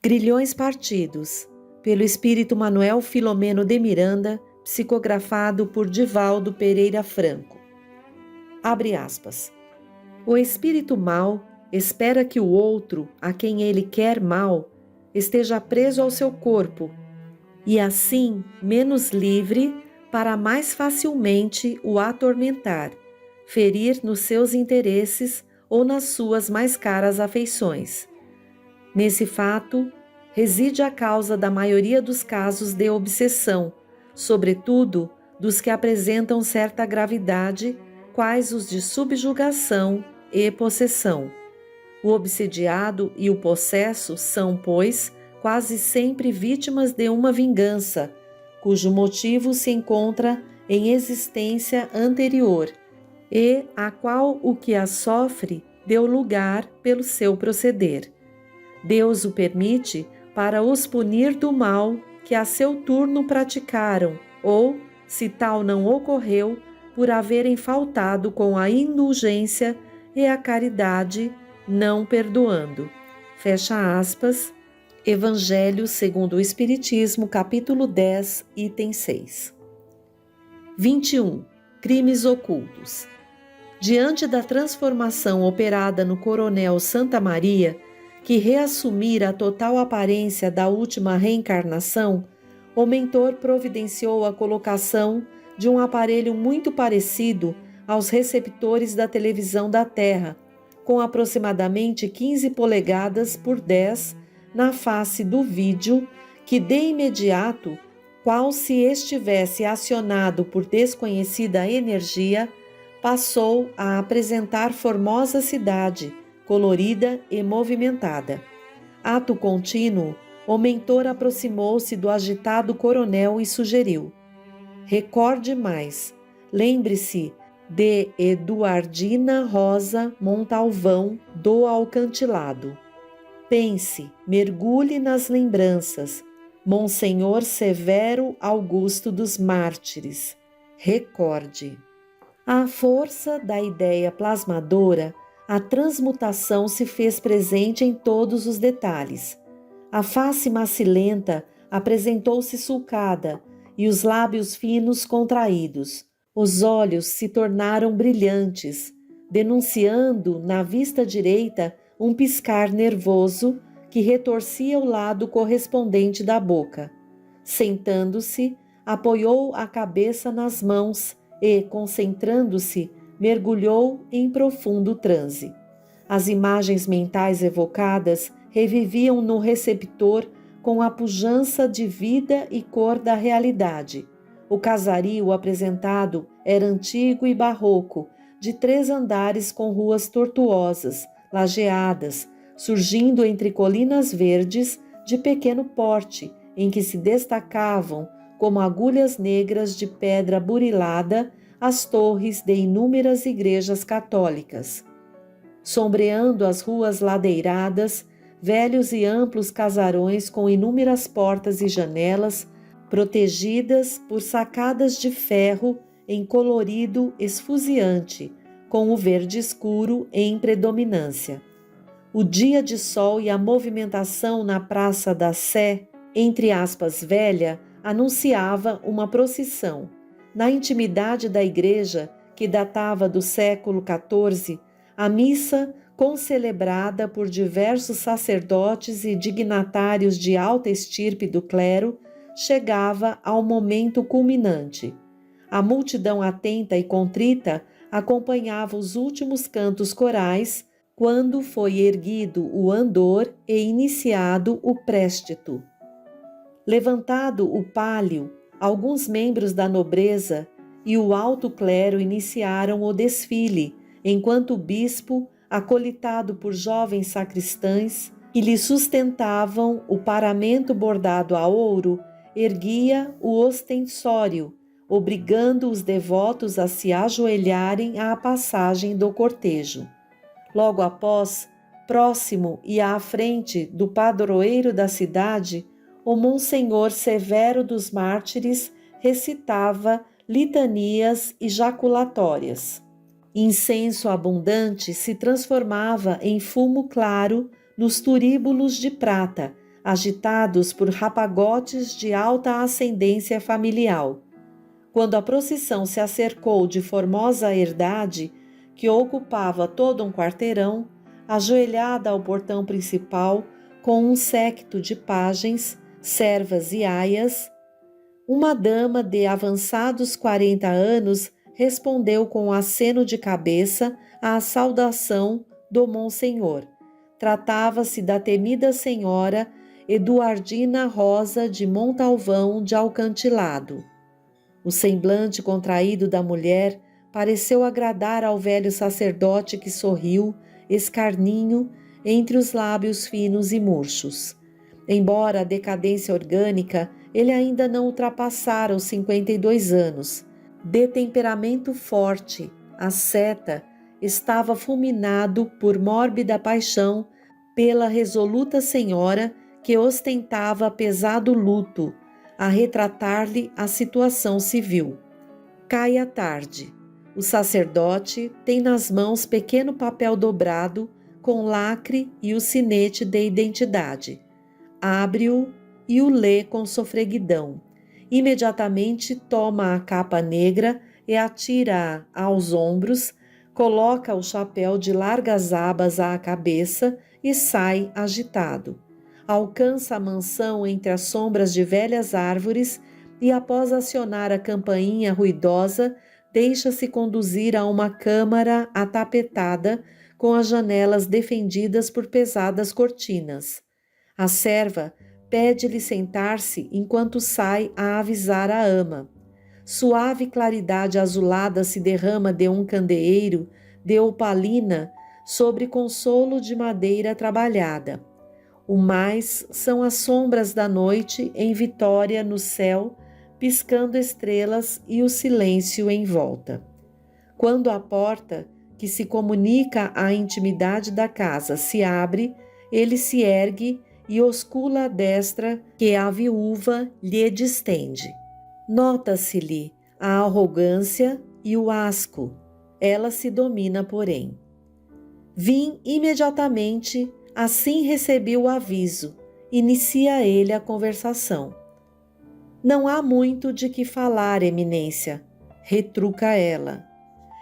Grilhões Partidos, pelo espírito Manuel Filomeno de Miranda, psicografado por Divaldo Pereira Franco. Abre aspas. O espírito mau espera que o outro, a quem ele quer mal, esteja preso ao seu corpo, e assim menos livre para mais facilmente o atormentar, ferir nos seus interesses ou nas suas mais caras afeições. Nesse fato, reside a causa da maioria dos casos de obsessão, sobretudo dos que apresentam certa gravidade, quais os de subjugação e possessão. O obsediado e o possesso são, pois, quase sempre vítimas de uma vingança, cujo motivo se encontra em existência anterior, e a qual o que a sofre deu lugar pelo seu proceder. Deus o permite para os punir do mal que a seu turno praticaram, ou, se tal não ocorreu, por haverem faltado com a indulgência e a caridade, não perdoando. Fecha aspas. Evangelho segundo o Espiritismo, capítulo 10, item 6. 21. Crimes ocultos. Diante da transformação operada no coronel Santa Maria, que reassumira a total aparência da última reencarnação, o mentor providenciou a colocação de um aparelho muito parecido aos receptores da televisão da Terra, com aproximadamente 15 polegadas por 10 na face do vídeo, que de imediato, qual se estivesse acionado por desconhecida energia, passou a apresentar formosa cidade, colorida e movimentada. Ato contínuo, o mentor aproximou-se do agitado coronel e sugeriu: recorde mais, lembre-se de Eduardina Rosa Montalvão do Alcantilado. Pense, mergulhe nas lembranças, Monsenhor Severo Augusto dos Mártires. Recorde. À força da ideia plasmadora, a transmutação se fez presente em todos os detalhes. A face macilenta apresentou-se sulcada e os lábios finos contraídos. Os olhos se tornaram brilhantes, denunciando na vista direita um piscar nervoso que retorcia o lado correspondente da boca. Sentando-se, apoiou a cabeça nas mãos e, concentrando-se, mergulhou em profundo transe. As imagens mentais evocadas reviviam no receptor com a pujança de vida e cor da realidade. O casario apresentado era antigo e barroco, de 3 andares com ruas tortuosas, lajeadas, surgindo entre colinas verdes de pequeno porte, em que se destacavam, como agulhas negras de pedra burilada, as torres de inúmeras igrejas católicas. Sombreando as ruas ladeiradas, velhos e amplos casarões com inúmeras portas e janelas, protegidas por sacadas de ferro em colorido esfuziante, com o verde escuro em predominância. O dia de sol e a movimentação na Praça da Sé, entre aspas, velha, anunciava uma procissão. Na intimidade da igreja, que datava do século XIV, a missa, concelebrada por diversos sacerdotes e dignatários de alta estirpe do clero, chegava ao momento culminante. A multidão atenta e contrita acompanhava os últimos cantos corais, quando foi erguido o andor e iniciado o préstito. Levantado o pálio, alguns membros da nobreza e o alto clero iniciaram o desfile, enquanto o bispo, acolitado por jovens sacristães que lhe sustentavam o paramento bordado a ouro, erguia o ostensório, obrigando os devotos a se ajoelharem à passagem do cortejo. Logo após, próximo e à frente do padroeiro da cidade, o Monsenhor Severo dos Mártires recitava litanias e jaculatórias. Incenso abundante se transformava em fumo claro nos turíbulos de prata, agitados por rapagotes de alta ascendência familiar. Quando a procissão se acercou de formosa herdade, que ocupava todo um quarteirão, ajoelhada ao portão principal, com um séquito de pajens, servas e aias, uma dama de avançados 40 anos respondeu com um aceno de cabeça à saudação do Monsenhor. Tratava-se da temida senhora Eduardina Rosa de Montalvão de Alcantilado. O semblante contraído da mulher pareceu agradar ao velho sacerdote que sorriu, escarninho, entre os lábios finos e murchos. Embora a decadência orgânica, ele ainda não ultrapassara os 52 anos. De temperamento forte, asceta, estava fulminado por mórbida paixão pela resoluta senhora que ostentava pesado luto, a retratar-lhe a situação civil. Cai a tarde. O sacerdote tem nas mãos pequeno papel dobrado com lacre e o sinete de identidade. Abre-o e o lê com sofreguidão. Imediatamente toma a capa negra e atira-a aos ombros, coloca o chapéu de largas abas à cabeça e sai agitado. Alcança a mansão entre as sombras de velhas árvores e, após acionar a campainha ruidosa, deixa-se conduzir a uma câmara atapetada com as janelas defendidas por pesadas cortinas. A serva pede-lhe sentar-se enquanto sai a avisar a ama. Suave claridade azulada se derrama de um candeeiro de opalina sobre consolo de madeira trabalhada. O mais são as sombras da noite em vitória no céu, piscando estrelas e o silêncio em volta. Quando a porta, que se comunica à intimidade da casa, se abre, ele se ergue e oscula a destra que a viúva lhe distende. Nota-se-lhe a arrogância e o asco. Ela se domina, porém. Vim imediatamente, assim recebi o aviso. Inicia ele a conversação. Não há muito de que falar, eminência, retruca ela.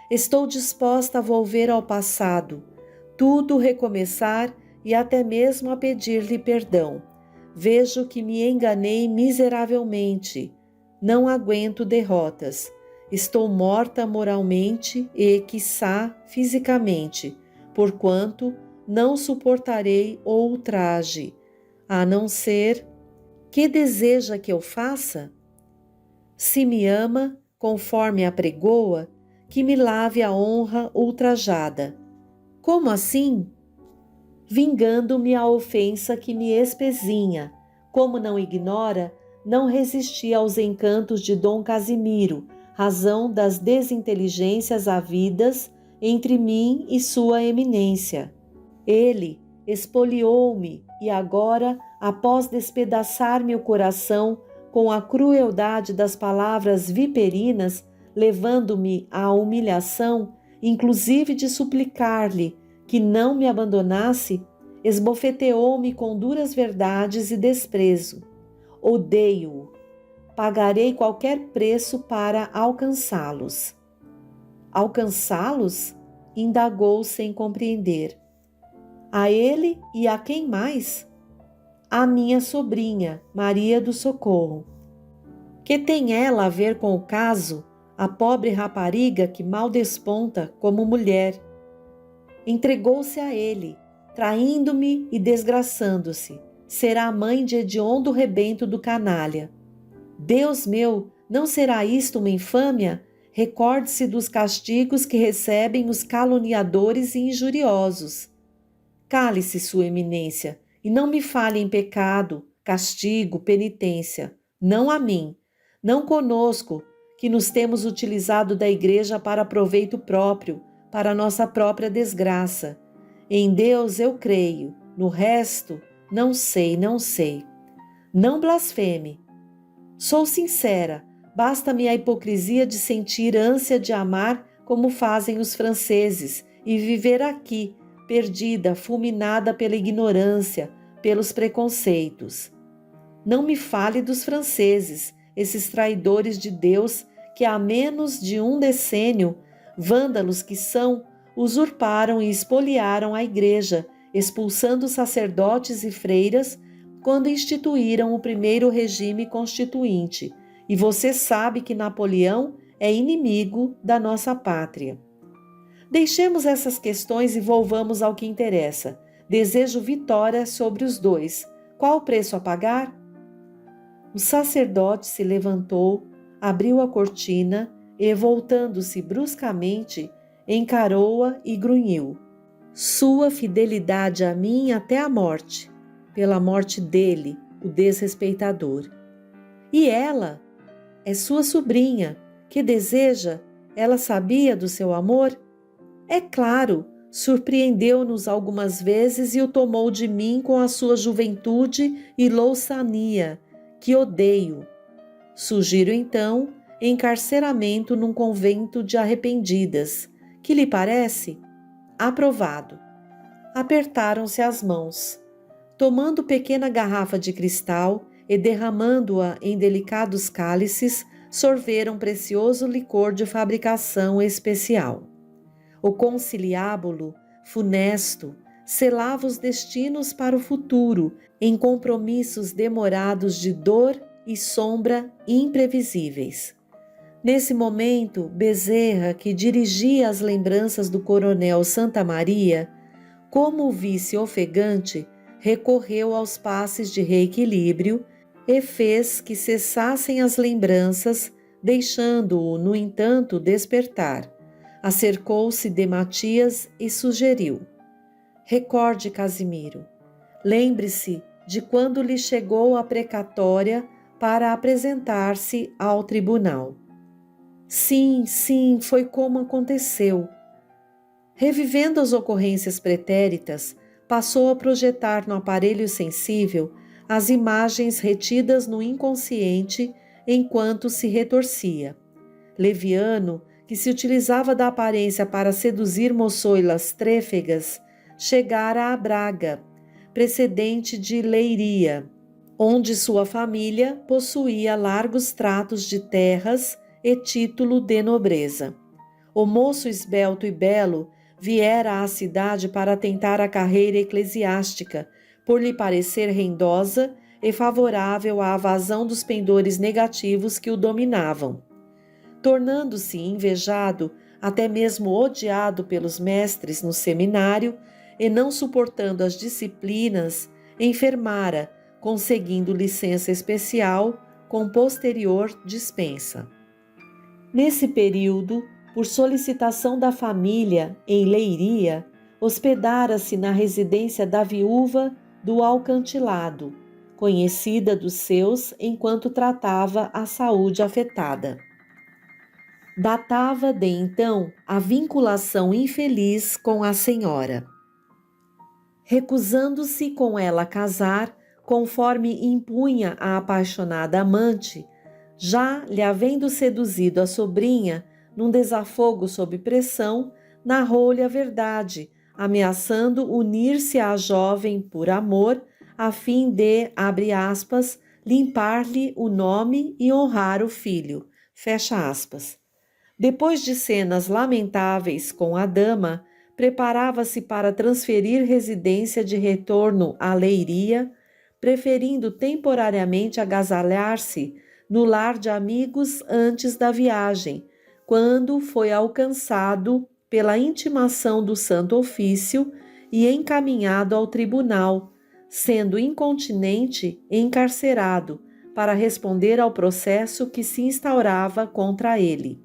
Estou disposta a volver ao passado, tudo recomeçar e até mesmo a pedir-lhe perdão. Vejo que me enganei miseravelmente. Não aguento derrotas. Estou morta moralmente e, quiçá, fisicamente, porquanto não suportarei o ultraje, a não ser... Que deseja que eu faça? Se me ama, conforme apregoa, que me lave a honra ultrajada. Como assim? Vingando-me a ofensa que me espezinha. Como não ignora, não resisti aos encantos de Dom Casimiro, razão das desinteligências havidas entre mim e sua eminência. Ele espoliou-me e agora, após despedaçar-me o coração com a crueldade das palavras viperinas, levando-me à humilhação, inclusive de suplicar-lhe que não me abandonasse, esbofeteou-me com duras verdades e desprezo. Odeio-o. Pagarei qualquer preço para alcançá-los. Alcançá-los? Indagou sem compreender. A ele e a quem mais? A minha sobrinha, Maria do Socorro. Que tem ela a ver com o caso, a pobre rapariga que mal desponta como mulher? Entregou-se a ele, traindo-me e desgraçando-se. Será a mãe de hediondo rebento do canalha. Deus meu, não será isto uma infâmia? Recorde-se dos castigos que recebem os caluniadores e injuriosos. Cale-se, sua eminência, e não me fale em pecado, castigo, penitência. Não a mim, não conosco, que nos temos utilizado da igreja para proveito próprio, para nossa própria desgraça. Em Deus eu creio, no resto, não sei. Não blasfeme. Sou sincera, basta-me a hipocrisia de sentir ânsia de amar como fazem os franceses e viver aqui, perdida, fulminada pela ignorância, pelos preconceitos. Não me fale dos franceses, esses traidores de Deus que há menos de um decênio, vândalos que são, usurparam e espoliaram a Igreja, expulsando sacerdotes e freiras quando instituíram o primeiro regime constituinte. E você sabe que Napoleão é inimigo da nossa pátria. Deixemos essas questões e volvamos ao que interessa. Desejo vitória sobre os dois. Qual o preço a pagar? O sacerdote se levantou, abriu a cortina e, voltando-se bruscamente, encarou-a e grunhiu: Sua fidelidade a mim até a morte, pela morte dele, o desrespeitador. E ela? É sua sobrinha, que deseja? Ela sabia do seu amor? É claro, surpreendeu-nos algumas vezes e o tomou de mim com a sua juventude e louçania, que odeio. Sugiro então encarceramento num convento de arrependidas. Que lhe parece? Aprovado. Apertaram-se as mãos. Tomando pequena garrafa de cristal e derramando-a em delicados cálices, sorveram precioso licor de fabricação especial. O conciliábulo, funesto, selava os destinos para o futuro em compromissos demorados de dor e sombra imprevisíveis. Nesse momento, Bezerra, que dirigia as lembranças do coronel Santa Maria, como o vice ofegante, recorreu aos passes de reequilíbrio e fez que cessassem as lembranças, deixando-o, no entanto, despertar. Acercou-se de Matias e sugeriu: Recorde, Casimiro. Lembre-se de quando lhe chegou a precatória para apresentar-se ao tribunal. Sim, foi como aconteceu. Revivendo as ocorrências pretéritas, passou a projetar no aparelho sensível as imagens retidas no inconsciente enquanto se retorcia. Leviano, que se utilizava da aparência para seduzir moçoilas trêfegas, chegara a Braga, precedente de Leiria, onde sua família possuía largos tratos de terras e título de nobreza. O moço esbelto e belo viera à cidade para tentar a carreira eclesiástica, por lhe parecer rendosa e favorável à evasão dos pendores negativos que o dominavam. Tornando-se invejado, até mesmo odiado pelos mestres no seminário, e não suportando as disciplinas, enfermara, conseguindo licença especial com posterior dispensa. Nesse período, por solicitação da família em Leiria, hospedara-se na residência da viúva do Alcantilado, conhecida dos seus enquanto tratava a saúde afetada. Datava de então a vinculação infeliz com a senhora. Recusando-se com ela a casar, conforme impunha a apaixonada amante, já lhe havendo seduzido a sobrinha, num desafogo sob pressão, narrou-lhe a verdade, ameaçando unir-se à jovem por amor, a fim de, abre aspas, limpar-lhe o nome e honrar o filho, fecha aspas. Depois de cenas lamentáveis com a dama, preparava-se para transferir residência de retorno à Leiria, preferindo temporariamente agasalhar-se no lar de amigos antes da viagem, quando foi alcançado pela intimação do Santo Ofício e encaminhado ao tribunal, sendo incontinente encarcerado para responder ao processo que se instaurava contra ele.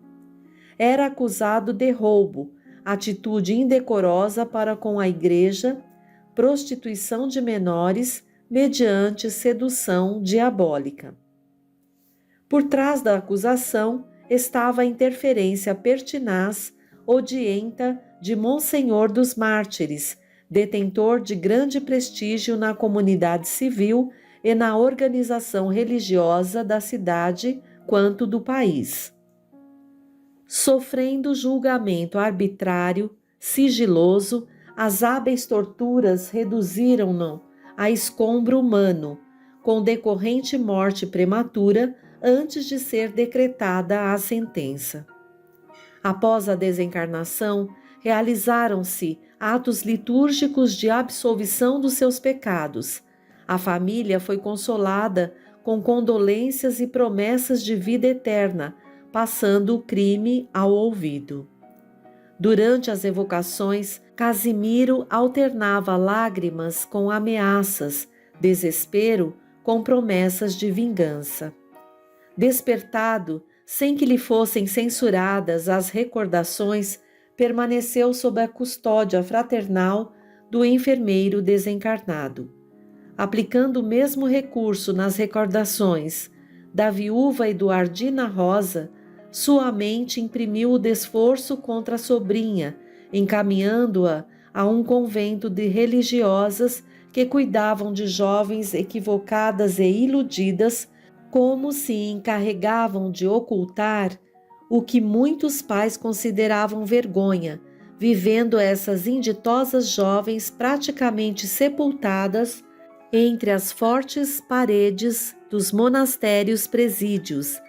Era acusado de roubo, atitude indecorosa para com a Igreja, prostituição de menores mediante sedução diabólica. Por trás da acusação estava a interferência pertinaz, odienta de Monsenhor dos Mártires, detentor de grande prestígio na comunidade civil e na organização religiosa da cidade quanto do país. Sofrendo julgamento arbitrário, sigiloso, as hábeis torturas reduziram-no a escombro humano, com decorrente morte prematura antes de ser decretada a sentença. Após a desencarnação, realizaram-se atos litúrgicos de absolvição dos seus pecados. A família foi consolada com condolências e promessas de vida eterna, passando o crime ao ouvido. Durante as evocações, Casimiro alternava lágrimas com ameaças, desespero com promessas de vingança. Despertado, sem que lhe fossem censuradas as recordações, permaneceu sob a custódia fraternal do enfermeiro desencarnado. Aplicando o mesmo recurso nas recordações da viúva Eduardina Rosa, sua mente imprimiu o desforço contra a sobrinha, encaminhando-a a um convento de religiosas que cuidavam de jovens equivocadas e iludidas, como se encarregavam de ocultar o que muitos pais consideravam vergonha, vivendo essas inditosas jovens praticamente sepultadas entre as fortes paredes dos monastérios presídios,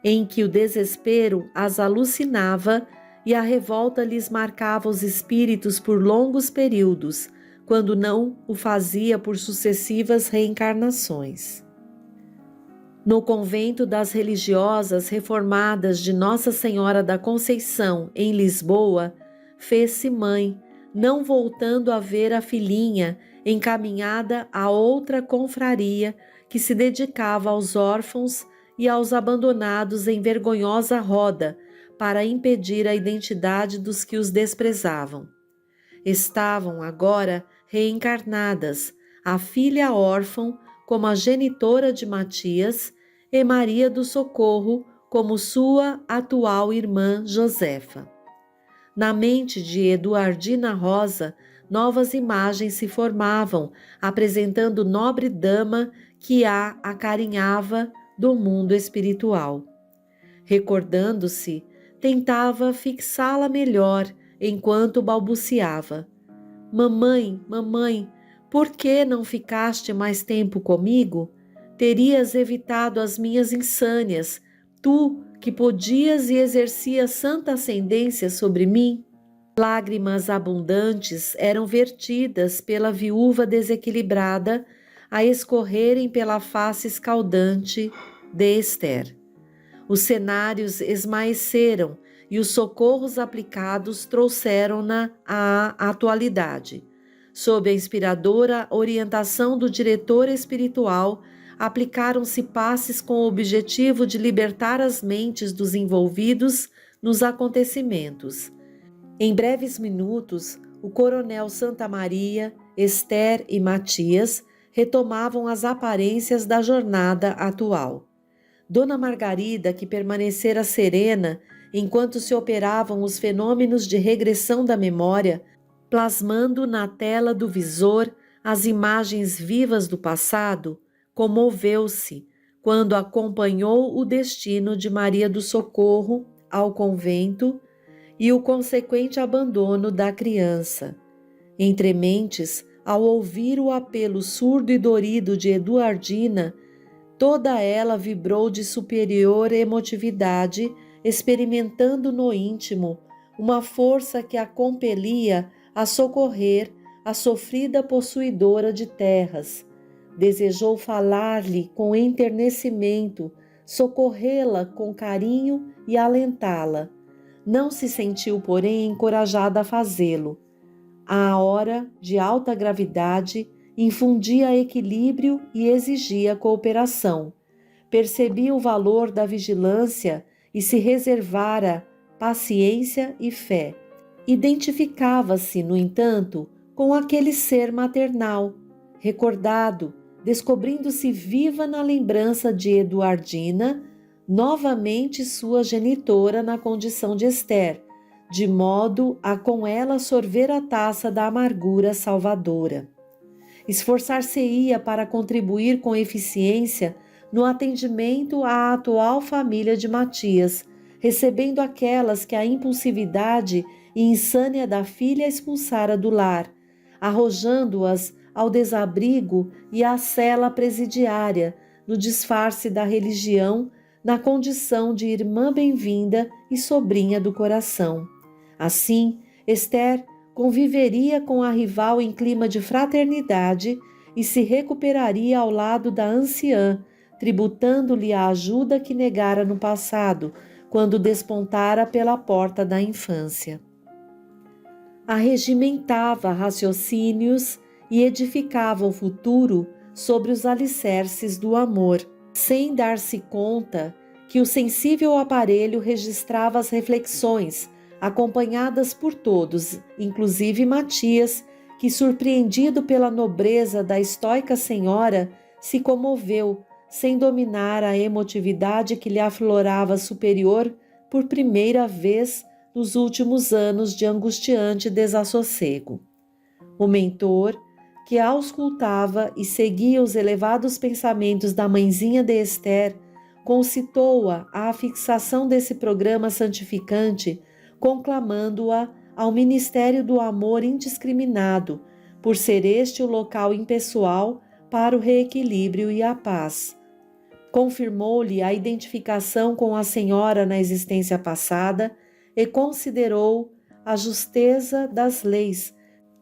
em que o desespero as alucinava e a revolta lhes marcava os espíritos por longos períodos, quando não o fazia por sucessivas reencarnações. No convento das religiosas reformadas de Nossa Senhora da Conceição, em Lisboa, fez-se mãe, não voltando a ver a filhinha encaminhada a outra confraria que se dedicava aos órfãos e aos abandonados em vergonhosa roda para impedir a identidade dos que os desprezavam. Estavam agora reencarnadas a filha órfã como a genitora de Matias e Maria do Socorro como sua atual irmã Josefa. Na mente de Eduardina Rosa, novas imagens se formavam, apresentando nobre dama que a acarinhava do mundo espiritual. Recordando-se, tentava fixá-la melhor enquanto balbuciava: Mamãe, mamãe, por que não ficaste mais tempo comigo? Terias evitado as minhas insânias, tu que podias e exercias santa ascendência sobre mim?" Lágrimas abundantes eram vertidas pela viúva desequilibrada a escorrerem pela face escaldante de Esther. Os cenários esmaeceram e os socorros aplicados trouxeram-na à atualidade. Sob a inspiradora orientação do diretor espiritual, aplicaram-se passes com o objetivo de libertar as mentes dos envolvidos nos acontecimentos. Em breves minutos, o coronel Santa Maria, Esther e Matias retomavam as aparências da jornada atual. Dona Margarida, que permanecera serena enquanto se operavam os fenômenos de regressão da memória, plasmando na tela do visor as imagens vivas do passado, comoveu-se quando acompanhou o destino de Maria do Socorro ao convento e o consequente abandono da criança. Entre mentes, ao ouvir o apelo surdo e dorido de Eduardina, toda ela vibrou de superior emotividade, experimentando no íntimo uma força que a compelia a socorrer a sofrida possuidora de terras. Desejou falar-lhe com enternecimento, socorrê-la com carinho e alentá-la. Não se sentiu, porém, encorajada a fazê-lo. A hora de alta gravidade infundia equilíbrio e exigia cooperação. Percebia o valor da vigilância e se reservara paciência e fé. Identificava-se, no entanto, com aquele ser maternal, recordado, descobrindo-se viva na lembrança de Eduardina, novamente sua genitora na condição de Esther, de modo a com ela sorver a taça da amargura salvadora. Esforçar-se-ia para contribuir com eficiência no atendimento à atual família de Matias, recebendo aquelas que a impulsividade e insânia da filha expulsara do lar, arrojando-as ao desabrigo e à cela presidiária, no disfarce da religião, na condição de irmã bem-vinda e sobrinha do coração. Assim, Esther conviveria com a rival em clima de fraternidade e se recuperaria ao lado da anciã, tributando-lhe a ajuda que negara no passado, quando despontara pela porta da infância. Arregimentava raciocínios e edificava o futuro sobre os alicerces do amor, sem dar-se conta que o sensível aparelho registrava as reflexões, acompanhadas por todos, inclusive Matias, que, surpreendido pela nobreza da estoica senhora, se comoveu, sem dominar a emotividade que lhe aflorava superior por primeira vez nos últimos anos de angustiante desassossego. O mentor, que auscultava e seguia os elevados pensamentos da mãezinha de Esther, concitou-a à fixação desse programa santificante, conclamando-a ao ministério do amor indiscriminado, por ser este o local impessoal para o reequilíbrio e a paz. Confirmou-lhe a identificação com a senhora na existência passada e considerou a justeza das leis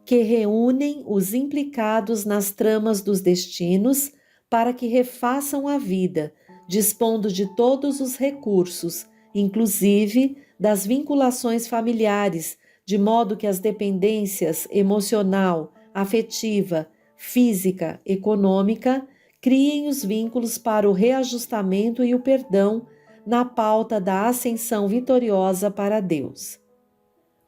que reúnem os implicados nas tramas dos destinos para que refaçam a vida, dispondo de todos os recursos, inclusive das vinculações familiares, de modo que as dependências emocional, afetiva, física, econômica criem os vínculos para o reajustamento e o perdão na pauta da ascensão vitoriosa para Deus.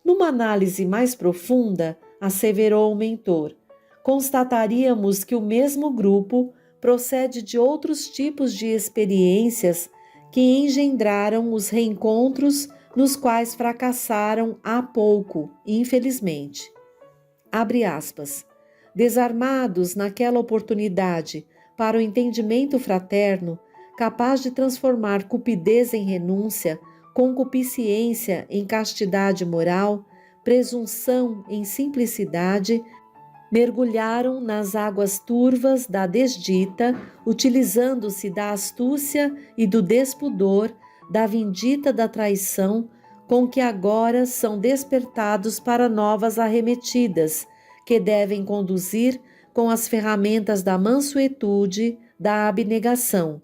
Numa análise mais profunda, asseverou o mentor, constataríamos que o mesmo grupo procede de outros tipos de experiências que engendraram os reencontros nos quais fracassaram há pouco, infelizmente. Abre aspas. Desarmados naquela oportunidade para o entendimento fraterno, capaz de transformar cupidez em renúncia, concupiscência em castidade moral, presunção em simplicidade, mergulharam nas águas turvas da desdita, utilizando-se da astúcia e do despudor, da vindita da traição, com que agora são despertados para novas arremetidas, que devem conduzir com as ferramentas da mansuetude, da abnegação.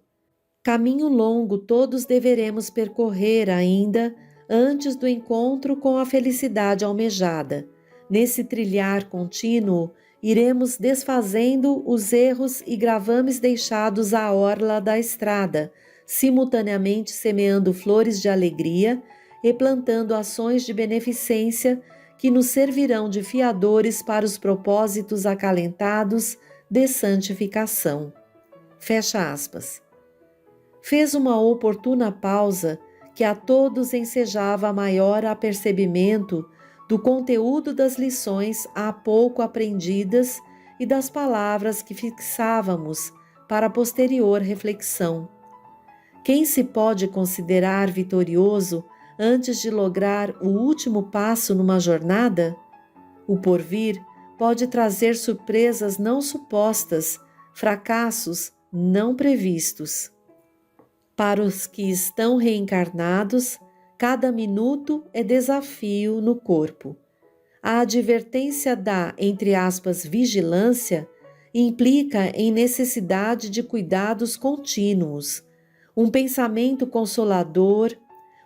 Caminho longo todos deveremos percorrer ainda antes do encontro com a felicidade almejada. Nesse trilhar contínuo, iremos desfazendo os erros e gravames deixados à orla da estrada, simultaneamente semeando flores de alegria e plantando ações de beneficência que nos servirão de fiadores para os propósitos acalentados de santificação. Fecha aspas. Fez uma oportuna pausa que a todos ensejava maior apercebimento do conteúdo das lições há pouco aprendidas e das palavras que fixávamos para posterior reflexão. Quem se pode considerar vitorioso antes de lograr o último passo numa jornada? O porvir pode trazer surpresas não supostas, fracassos não previstos. Para os que estão reencarnados, cada minuto é desafio no corpo. A advertência da, entre aspas, vigilância implica em necessidade de cuidados contínuos, um pensamento consolador,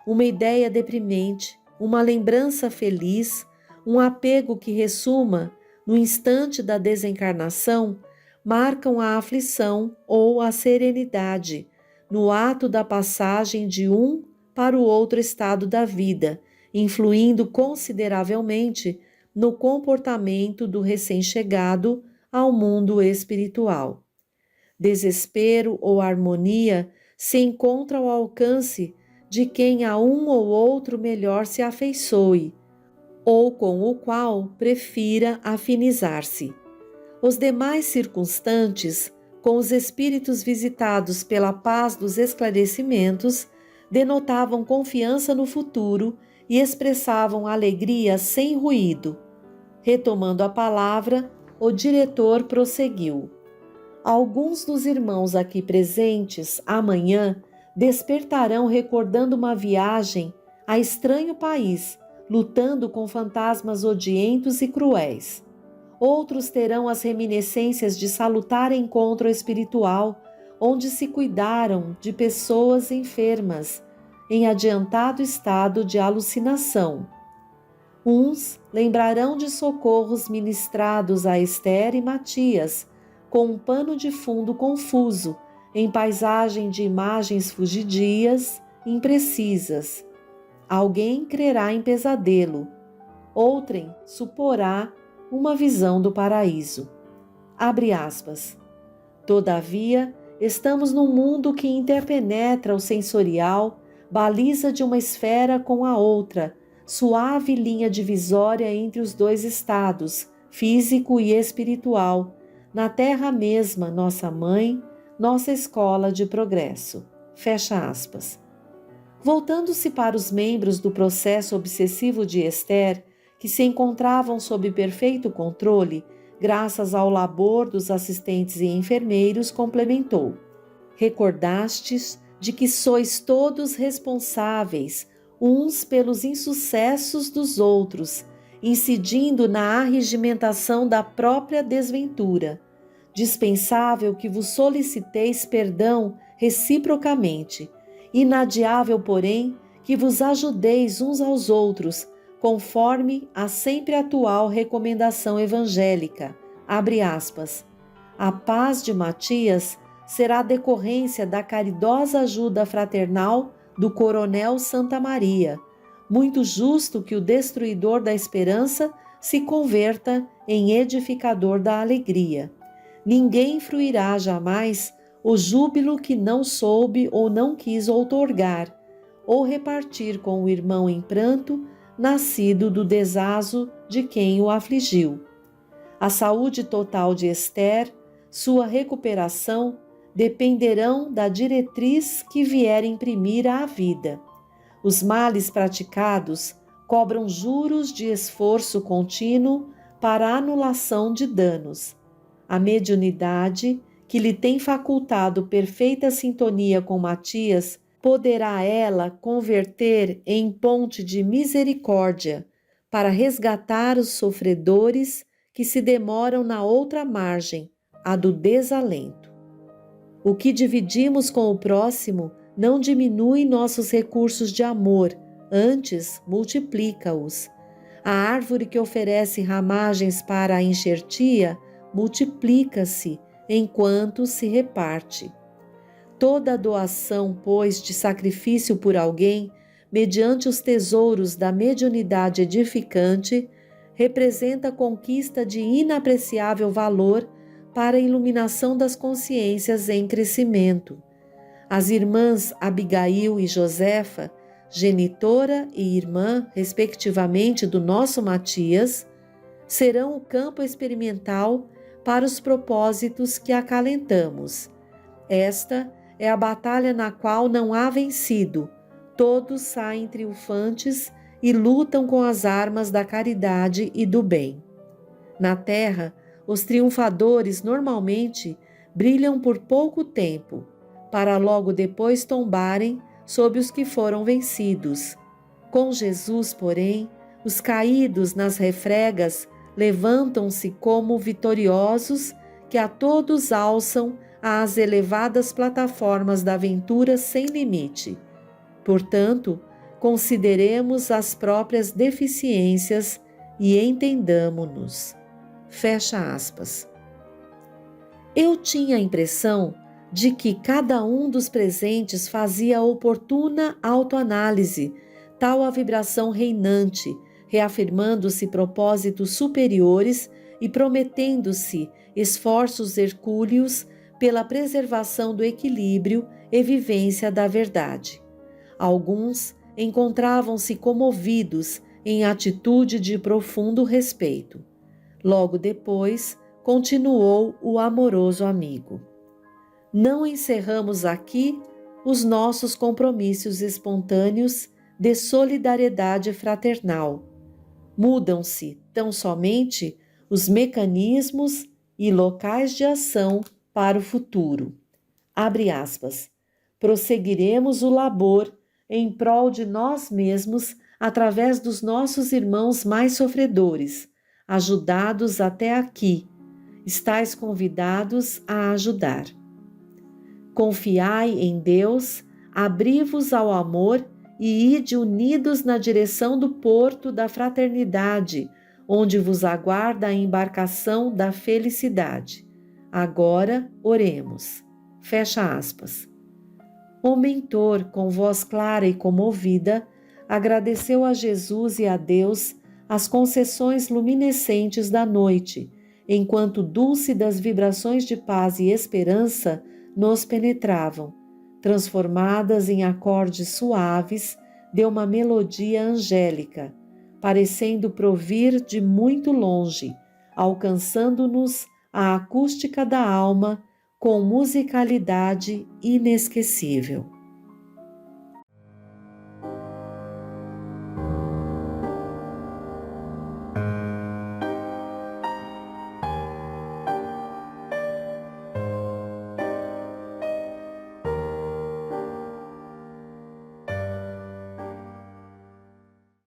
uma ideia deprimente, uma lembrança feliz, um apego que ressuma no instante da desencarnação, marcam a aflição ou a serenidade no ato da passagem de um para o outro estado da vida, influindo consideravelmente no comportamento do recém-chegado ao mundo espiritual. Desespero ou harmonia se encontra ao alcance de quem a um ou outro melhor se afeiçoe, ou com o qual prefira afinizar-se. Os demais circunstantes, com os espíritos visitados pela paz dos esclarecimentos, denotavam confiança no futuro e expressavam alegria sem ruído. Retomando a palavra, o diretor prosseguiu: alguns dos irmãos aqui presentes, amanhã, despertarão recordando uma viagem a estranho país, lutando com fantasmas odientos e cruéis. Outros terão as reminiscências de salutar encontro espiritual, onde se cuidaram de pessoas enfermas, em adiantado estado de alucinação. Uns lembrarão de socorros ministrados a Esther e Matias, com um pano de fundo confuso, em paisagem de imagens fugidias, imprecisas. Alguém crerá em pesadelo, outrem suporá uma visão do paraíso. Abre aspas. Todavia, estamos num mundo que interpenetra o sensorial, baliza de uma esfera com a outra, suave linha divisória entre os dois estados, físico e espiritual, na terra mesma, nossa mãe, nossa escola de progresso. Fecha aspas. Voltando-se para os membros do processo obsessivo de Esther, que se encontravam sob perfeito controle, graças ao labor dos assistentes e enfermeiros, complementou: recordastes de que sois todos responsáveis, uns pelos insucessos dos outros, incidindo na arregimentação da própria desventura. Dispensável que vos soliciteis perdão reciprocamente, inadiável, porém, que vos ajudeis uns aos outros, conforme a sempre atual recomendação evangélica. Abre aspas. A paz de Matias será decorrência da caridosa ajuda fraternal do coronel Santa Maria, muito justo que o destruidor da esperança se converta em edificador da alegria. Ninguém fruirá jamais o júbilo que não soube ou não quis outorgar, ou repartir com o irmão em pranto, nascido do desazo de quem o afligiu. A saúde total de Esther, sua recuperação, dependerão da diretriz que vier imprimir à vida. Os males praticados cobram juros de esforço contínuo para a anulação de danos. A mediunidade, que lhe tem facultado perfeita sintonia com Matias, poderá ela converter em ponte de misericórdia para resgatar os sofredores que se demoram na outra margem, a do desalento. O que dividimos com o próximo não diminui nossos recursos de amor, antes multiplica-os. A árvore que oferece ramagens para a enxertia multiplica-se enquanto se reparte. Toda a doação, pois, de sacrifício por alguém, mediante os tesouros da mediunidade edificante, representa conquista de inapreciável valor para a iluminação das consciências em crescimento. As irmãs Abigail e Josefa, genitora e irmã, respectivamente, do nosso Matias, serão o campo experimental para os propósitos que acalentamos. Esta é a batalha na qual não há vencido. Todos saem triunfantes e lutam com as armas da caridade e do bem. Na terra, os triunfadores normalmente brilham por pouco tempo, para logo depois tombarem sob os que foram vencidos. Com Jesus, porém, os caídos nas refregas levantam-se como vitoriosos que a todos alçam às elevadas plataformas da aventura sem limite. Portanto, consideremos as próprias deficiências e entendamo-nos. Fecha aspas. Eu tinha a impressão de que cada um dos presentes fazia oportuna autoanálise, tal a vibração reinante, reafirmando-se propósitos superiores e prometendo-se esforços hercúleos pela preservação do equilíbrio e vivência da verdade. Alguns encontravam-se comovidos em atitude de profundo respeito. Logo depois, continuou o amoroso amigo. Não encerramos aqui os nossos compromissos espontâneos de solidariedade fraternal. Mudam-se, tão somente, os mecanismos e locais de ação para o futuro. Abre aspas. Prosseguiremos o labor em prol de nós mesmos através dos nossos irmãos mais sofredores, ajudados até aqui. Estais convidados a ajudar. Confiai em Deus, abri-vos ao amor e ide unidos na direção do porto da fraternidade, onde vos aguarda a embarcação da felicidade. Agora oremos. Fecha aspas. O mentor, com voz clara e comovida, agradeceu a Jesus e a Deus as concessões luminescentes da noite, enquanto dúlcidas vibrações de paz e esperança nos penetravam, transformadas em acordes suaves de uma melodia angélica, parecendo provir de muito longe, alcançando-nos a acústica da alma com musicalidade inesquecível.